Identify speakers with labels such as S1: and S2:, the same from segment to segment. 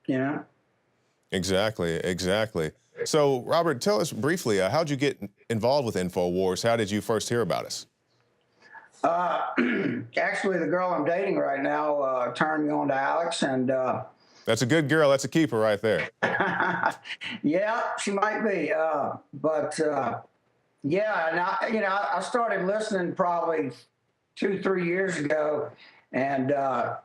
S1: you know?
S2: Exactly, exactly. So, Robert, tell us briefly, how'd you get involved with InfoWars? How did you first hear about us?
S1: Actually, the girl I'm dating right now turned me on to Alex, and
S2: That's a good girl. That's a keeper right there.
S1: yeah, she might be. Yeah, and I started listening probably 2-3 years ago, and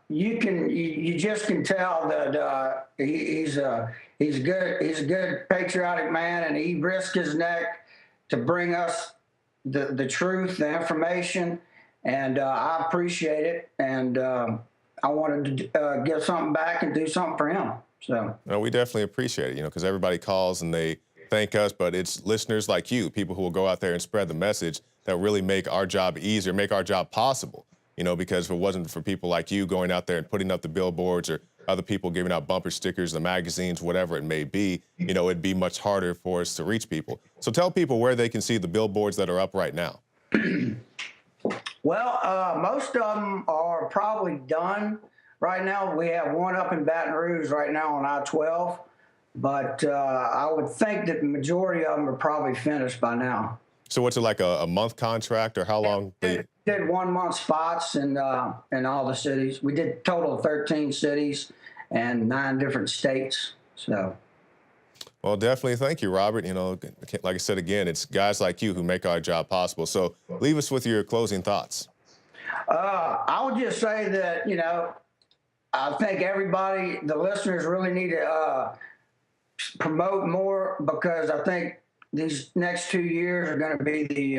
S1: you just can tell that he's a good patriotic man, and he risked his neck to bring us the truth, the information, and I appreciate it, and I wanted to give something back and do something for him. So
S2: No, we definitely appreciate it, because everybody calls and they thank us, but it's listeners like you, people who will go out there and spread the message that really make our job easier, make our job possible, because if it wasn't for people like you going out there and putting up the billboards or other people giving out bumper stickers, the magazines, whatever it may be, it'd be much harder for us to reach people. So tell people where they can see the billboards that are up right now.
S1: Well, most of them are probably done right now. We have one up in Baton Rouge right now on I-12, but I would think that the majority of them are probably finished by now.
S2: So what's it, like a month contract, or how long?
S1: We did 1 month spots in all the cities. We did a total of 13 cities and 9 different states. So.
S2: Well, definitely. Thank you, Robert. Like I said, again, it's guys like you who make our job possible. So leave us with your closing thoughts.
S1: I would just say that, I think everybody, the listeners, really need to promote more, because I think these next 2 years are going to be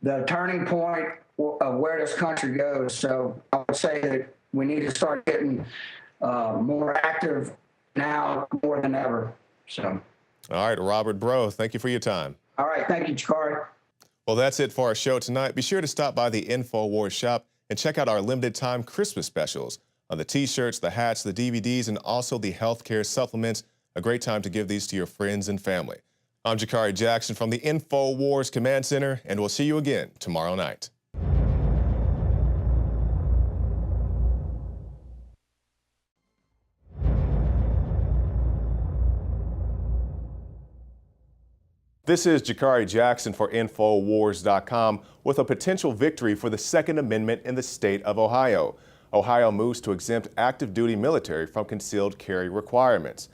S1: the turning point of where this country goes. So I would say that we need to start getting more active now more than ever. So.
S2: All right, Robert Bro, thank you for your time.
S1: All right, thank you, Jakari.
S2: Well, that's it for our show tonight. Be sure to stop by the InfoWars shop and check out our limited time Christmas specials on the t-shirts, the hats, the DVDs, and also the healthcare supplements. A great time to give these to your friends and family. I'm Jakari Jackson from the InfoWars Command Center, and we'll see you again tomorrow night. This is Jakari Jackson for InfoWars.com with a potential victory for the Second Amendment in the state of Ohio. Ohio moves to exempt active duty military from concealed carry requirements.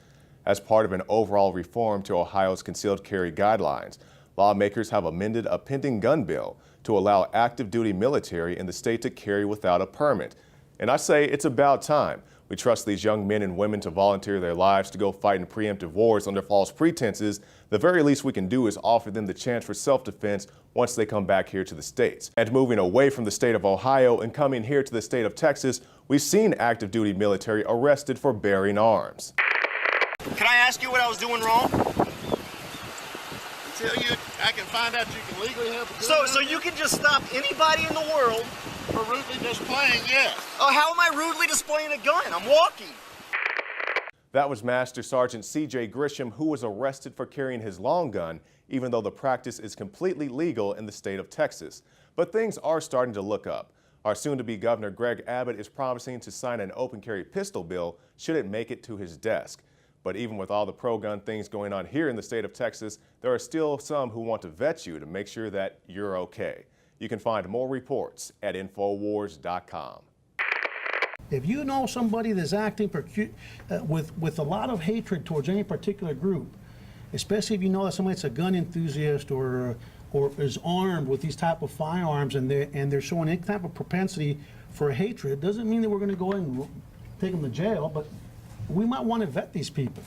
S2: As part of an overall reform to Ohio's concealed carry guidelines, lawmakers have amended a pending gun bill to allow active duty military in the state to carry without a permit. And I say it's about time. We trust these young men and women to volunteer their lives to go fight in preemptive wars under false pretenses. The very least we can do is offer them the chance for self-defense once they come back here to the States. And moving away from the state of Ohio and coming here to the state of Texas, we've seen active duty military arrested for bearing arms.
S3: Can I ask you what I was doing wrong?
S4: Until I can find out you can legally have a gun.
S3: So you can just stop anybody in the world
S4: For rudely displaying, yes.
S3: Oh, how am I rudely displaying a gun? I'm walking.
S2: That was Master Sergeant C.J. Grisham, who was arrested for carrying his long gun, even though the practice is completely legal in the state of Texas. But things are starting to look up. Our soon-to-be Governor Greg Abbott is promising to sign an open carry pistol bill should it make it to his desk. But even with all the pro-gun things going on here in the state of Texas, there are still some who want to vet you to make sure that you're okay. You can find more reports at INFOWARS.com.
S5: If you know somebody that's acting with a lot of hatred towards any particular group, especially if you know that somebody's a gun enthusiast or is armed with these type of firearms and they're showing any type of propensity for hatred, doesn't mean that we're going to go and take them to jail, but we might want to vet these people.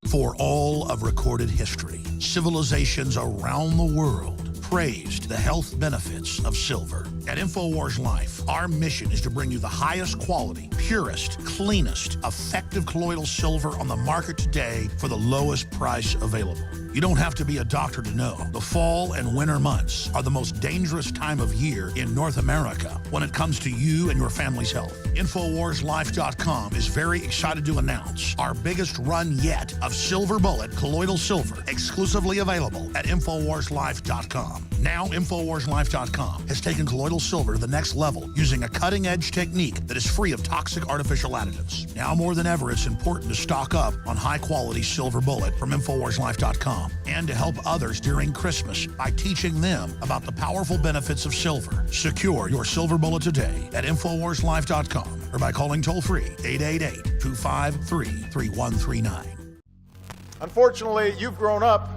S6: For all of recorded history, civilizations around the world praised the health benefits of silver. At InfoWars Life, our mission is to bring you the highest quality, purest, cleanest, effective colloidal silver on the market today for the lowest price available. You don't have to be a doctor to know. The fall and winter months are the most dangerous time of year in North America when it comes to you and your family's health. InfoWarsLife.com is very excited to announce our biggest run yet of Silver Bullet colloidal silver, exclusively available at InfoWarsLife.com. Now, InfoWarsLife.com has taken colloidal silver to the next level using a cutting-edge technique that is free of toxic artificial additives. Now more than ever, it's important to stock up on high-quality silver bullet from InfoWarsLife.com and to help others during Christmas by teaching them about the powerful benefits of silver. Secure your silver bullet today at InfoWarsLife.com or by calling toll-free 888-253-3139.
S7: Unfortunately, you've grown up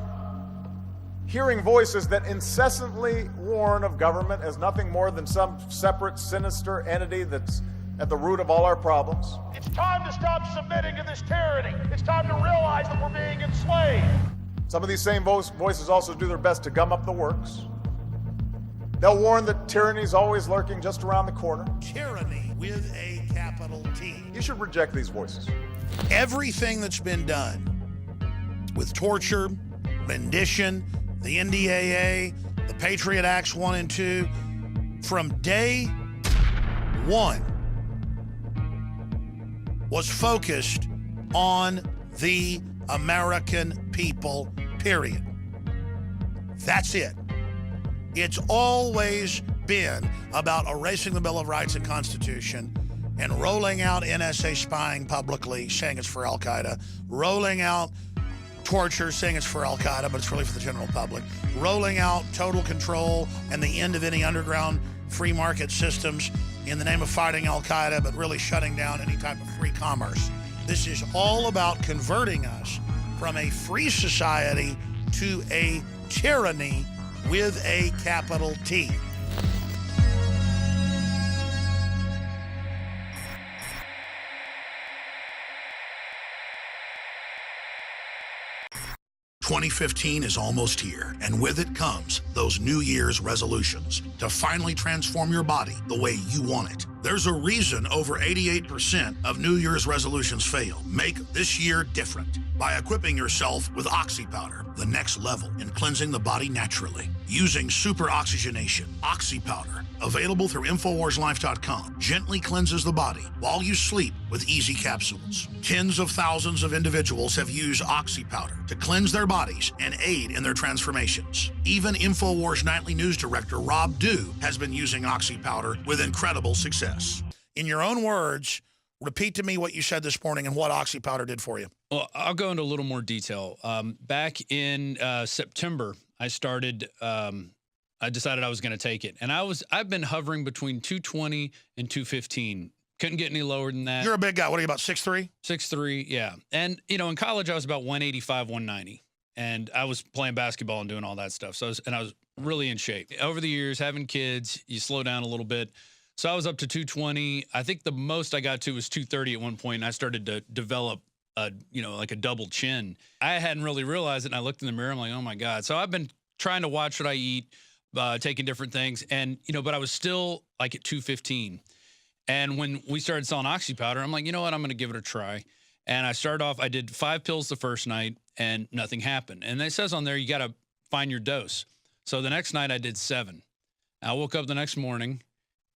S7: hearing voices that incessantly warn of government as nothing more than some separate, sinister entity that's at the root of all our problems.
S4: It's time to stop submitting to this tyranny. It's time to realize that we're being enslaved.
S7: Some of these same voices also do their best to gum up the works. They'll warn that tyranny's always lurking just around the corner.
S6: Tyranny with a capital T.
S7: You should reject these voices.
S6: Everything that's been done with torture, rendition, the NDAA, the Patriot Acts 1 and 2, from day one, was focused on the American people, period. That's it. It's always been about erasing the Bill of Rights and Constitution and rolling out NSA spying publicly, saying it's for Al-Qaeda, rolling out torture, saying it's for Al-Qaeda, but it's really for the general public, rolling out total control and the end of any underground free market systems in the name of fighting Al-Qaeda, but really shutting down any type of free commerce. This is all about converting us from a free society to a tyranny with a capital T. "2015 is almost here, and with it comes those New Year's resolutions to finally transform your body the way you want it. There's a reason over 88% of New Year's resolutions fail. Make this year different by equipping yourself with Oxy Powder, the next level in cleansing the body naturally. Using super oxygenation, Oxy Powder, available through InfoWarsLife.com, gently cleanses the body while you sleep with easy capsules. Tens of thousands of individuals have used Oxy Powder to cleanse their bodies and aid in their transformations. Even InfoWars Nightly News Director Rob Dew has been using Oxy Powder with incredible success. In your own words, repeat to me what you said this morning and what Oxy Powder did for you.
S8: Well, I'll go into a little more detail. Back in September, I started. I decided I was going to take it, and I've been hovering between 220 and 215. Couldn't get any lower than that.
S6: You're a big guy. What are you, about 6'3"?
S8: 6'3", yeah. And you know, in college, I was about 185, 190, and I was playing basketball and doing all that stuff. So I was really in shape. Over the years, having kids, you slow down a little bit. So I was up to 220. I think the most I got to was 230 at one point, and I started to develop like a double chin. I hadn't really realized it, and I looked in the mirror. I'm like, oh my God. So I've been trying to watch what I eat, taking different things, and but I was still like at 215. And when we started selling Oxy Powder, I'm like, you know what? I'm going to give it a try. And I started off. I did 5 pills the first night, and nothing happened. And it says on there you got to find your dose. So the next night I did 7. I woke up the next morning.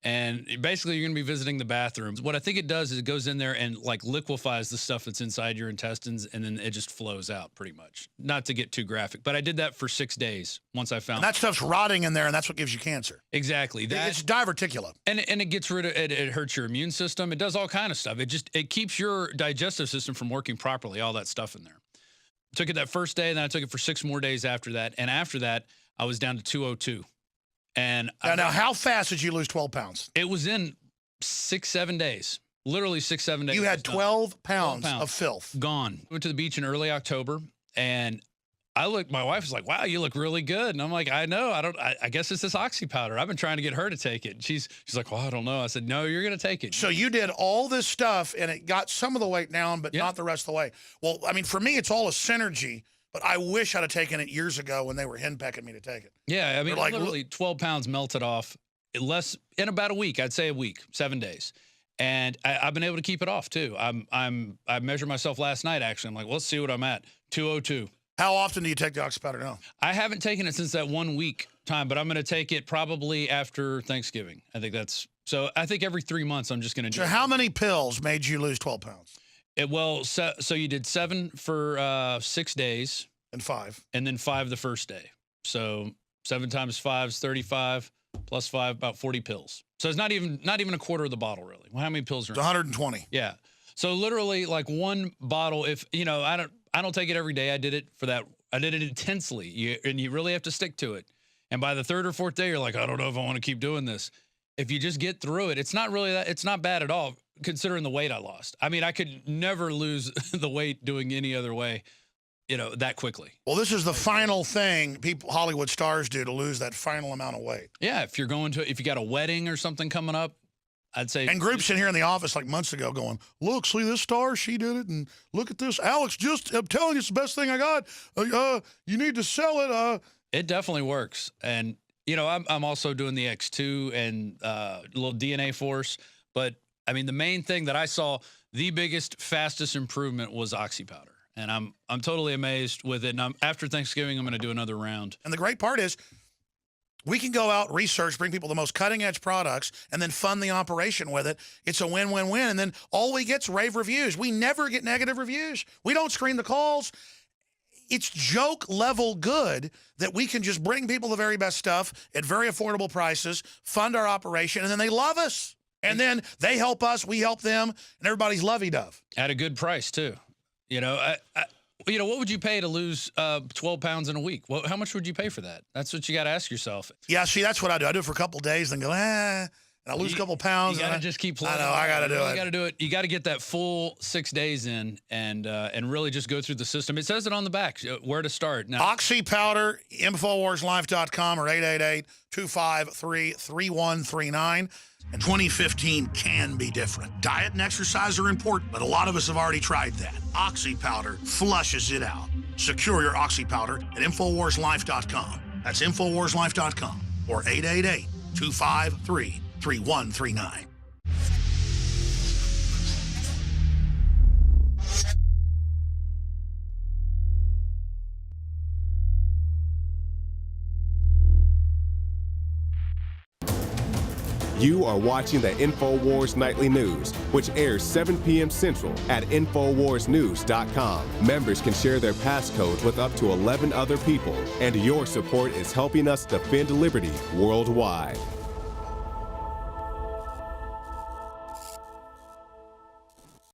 S8: And basically, you're going to be visiting the bathrooms. What I think it does is it goes in there and like liquefies the stuff that's inside your intestines, and then it just flows out pretty much. Not to get too graphic, but I did that for 6 days once I found.
S6: And that stuff's rotting in there, and that's what gives you cancer.
S8: Exactly.
S6: It's diverticulum.
S8: And it gets rid of it. It hurts your immune system. It does all kind of stuff. It keeps your digestive system from working properly. All that stuff in there. I took it that first day, and then I took it for 6 more days after that. And after that, I was down to 202. And
S6: now, how fast did you lose 12 pounds?
S8: It was in 6-7 days. Literally 6-7 days.
S6: You had 12 pounds of filth.
S8: Gone. Went to the beach in early October, and my wife was like, wow, you look really good. And I'm like, I know. I guess it's this Oxy Powder. I've been trying to get her to take it. She's like, well, I don't know. I said, no, you're going to take it.
S6: So you did all this stuff, and it got some of the weight down, but not the rest of the way. Well, I mean, for me, it's all a synergy. But I wish I'd have taken it years ago when they were henpecking me to take it.
S8: Yeah, I mean, like, literally 12 pounds melted off in about a week. I'd say a week, 7 days. And I've been able to keep it off, too. I measured myself last night, actually. I'm like, well, let's see what I'm at, 202.
S6: How often do you take the Oxy Powder now?
S8: I haven't taken it since that 1 week time, but I'm going to take it probably after Thanksgiving. I think every 3 months I'm just going to do it.
S6: So how many pills made you lose 12 pounds?
S8: So you did 7 for 6 days.
S6: And 5.
S8: And then 5 the first day. So 7 times 5 is 35, plus 5, about 40 pills. So it's not even a quarter of the bottle, really. Well, how many pills are in
S6: It's 120.
S8: Yeah. So literally, like one bottle. If you know, I don't take it every day. I did it for that. I did it intensely, and you really have to stick to it. And by the 3rd or 4th day, you're like, I don't know if I want to keep doing this. If you just get through it, it's not really that. It's not bad at all, considering the weight I lost. I mean, I could never lose the weight doing any other way, you know, that quickly.
S6: Well, this is the final thing Hollywood stars do to lose that final amount of weight.
S8: Yeah, if you got a wedding or something coming up, I'd say.
S6: And groups in here in the office like months ago going, look, see this star, she did it, and look at this. Alex, I'm telling you, it's the best thing I got. You need to sell it.
S8: It definitely works. And, you know, I'm also doing the X2 and a little DNA Force. But, I mean, the main thing that I saw, the biggest, fastest improvement was Oxy Powder. And I'm totally amazed with it. And after Thanksgiving, I'm going to do another round.
S6: And the great part is, we can go out, research, bring people the most cutting-edge products, and then fund the operation with it. It's a win-win-win. And then all we get's rave reviews. We never get negative reviews. We don't screen the calls. It's joke-level good that we can just bring people the very best stuff at very affordable prices, fund our operation, and then they love us. And then they help us, we help them, and everybody's lovey-dove.
S8: At a good price, too. You know, you know, what would you pay to lose 12 pounds in a week? Well, how much would you pay for that? That's what you got to ask yourself.
S6: Yeah, see, that's what I do. I do it for a couple of days, then go, and I lose a couple pounds.
S8: You got to just keep playing.
S6: I know, I got to do it.
S8: You got to do it. You got to get that full 6 days in and really just go through the system. It says it on the back where to start. Now,
S6: Oxy Powder, InfoWarsLife.com or 888-253-3139. And 2015 can be different. Diet and exercise are important, but a lot of us have already tried that. Oxy Powder flushes it out. Secure your Oxy Powder at InfoWarsLife.com. That's InfoWarsLife.com or 888-253-3139.
S2: You are watching the InfoWars Nightly News, which airs 7 p.m. Central at InfoWarsNews.com. Members can share their passcodes with up to 11 other people, and your support is helping us defend liberty worldwide.